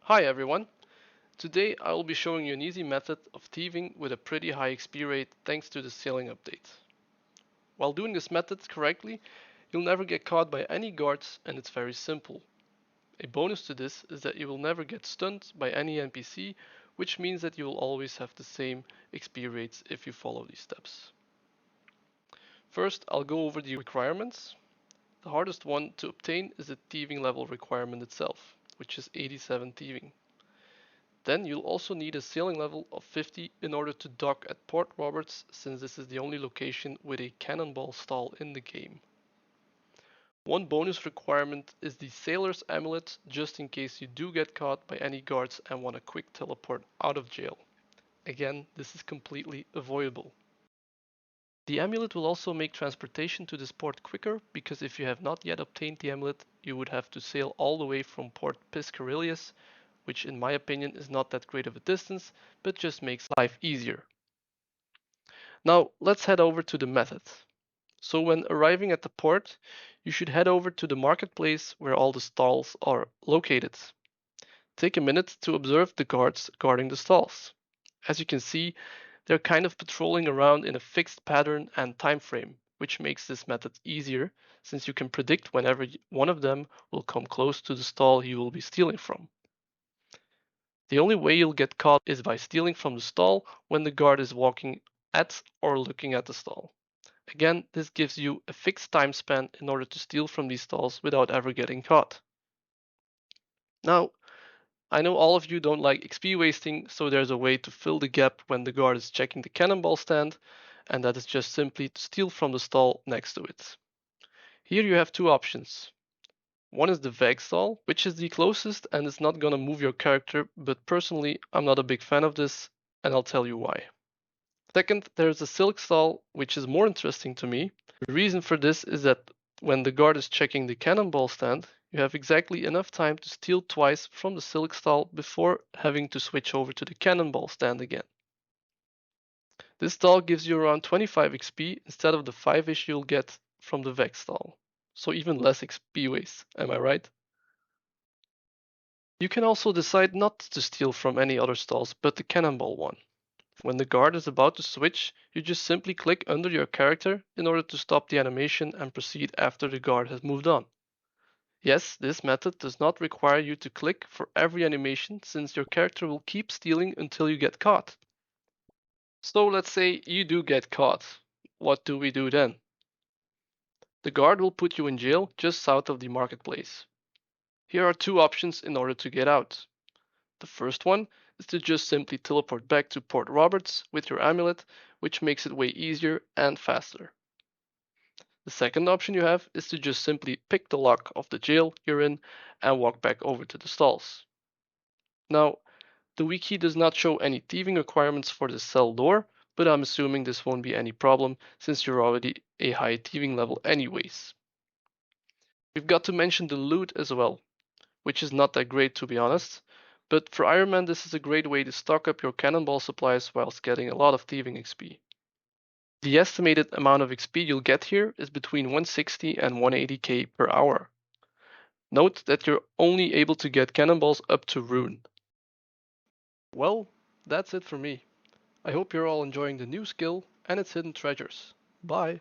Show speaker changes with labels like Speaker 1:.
Speaker 1: Hi everyone! Today I will be showing you an easy method of thieving with a pretty high XP rate thanks to the sailing update. While doing this method correctly, you'll never get caught by any guards and it's very simple. A bonus to this is that you will never get stunned by any NPC, which means that you will always have the same XP rates if you follow these steps. First, I'll go over the requirements. The hardest one to obtain is the thieving level requirement itself, which is 87 thieving. Then you'll also need a sailing level of 50 in order to dock at Port Roberts, since this is the only location with a cannonball stall in the game. One bonus requirement is the Sailor's Amulet, just in case you do get caught by any guards and want a quick teleport out of jail. Again, this is completely avoidable. The amulet will also make transportation to this port quicker, because if you have not yet obtained the amulet, you would have to sail all the way from Port Piscarilius, which in my opinion is not that great of a distance, but just makes life easier. Now let's head over to the method. So when arriving at the port, you should head over to the marketplace where all the stalls are located. Take a minute to observe the guards guarding the stalls. As you can see, they're kind of patrolling around in a fixed pattern and time frame, which makes this method easier since you can predict whenever one of them will come close to the stall you will be stealing from. The only way you'll get caught is by stealing from the stall when the guard is walking at or looking at the stall. Again, this gives you a fixed time span in order to steal from these stalls without ever getting caught. Now, I know all of you don't like XP wasting, so there's a way to fill the gap when the guard is checking the cannonball stand, and that is just simply to steal from the stall next to it. Here you have two options. One is the Veg stall, which is the closest and is not gonna move your character, but personally I'm not a big fan of this, and I'll tell you why. Second, there's the Silk stall, which is more interesting to me. The reason for this is that when the guard is checking the cannonball stand, you have exactly enough time to steal twice from the Silk stall before having to switch over to the cannonball stand again. This stall gives you around 25 XP instead of the 5-ish you'll get from the Vex stall. So even less XP waste, am I right? You can also decide not to steal from any other stalls but the cannonball one. When the guard is about to switch, you just simply click under your character in order to stop the animation and proceed after the guard has moved on. Yes, this method does not require you to click for every animation since your character will keep stealing until you get caught. So let's say you do get caught. What do we do then? The guard will put you in jail just south of the marketplace. Here are two options in order to get out. The first one is to just simply teleport back to Port Roberts with your amulet, which makes it way easier and faster. The second option you have is to just simply pick the lock of the jail you're in and walk back over to the stalls. Now, the wiki does not show any thieving requirements for the cell door, but I'm assuming this won't be any problem since you're already a high thieving level anyways. We've got to mention the loot as well, which is not that great to be honest, but for Iron Man this is a great way to stock up your cannonball supplies whilst getting a lot of thieving XP. The estimated amount of XP you'll get here is between 160 and 180k per hour. Note that you're only able to get cannonballs up to Rune. Well, that's it for me. I hope you're all enjoying the new skill and its hidden treasures. Bye!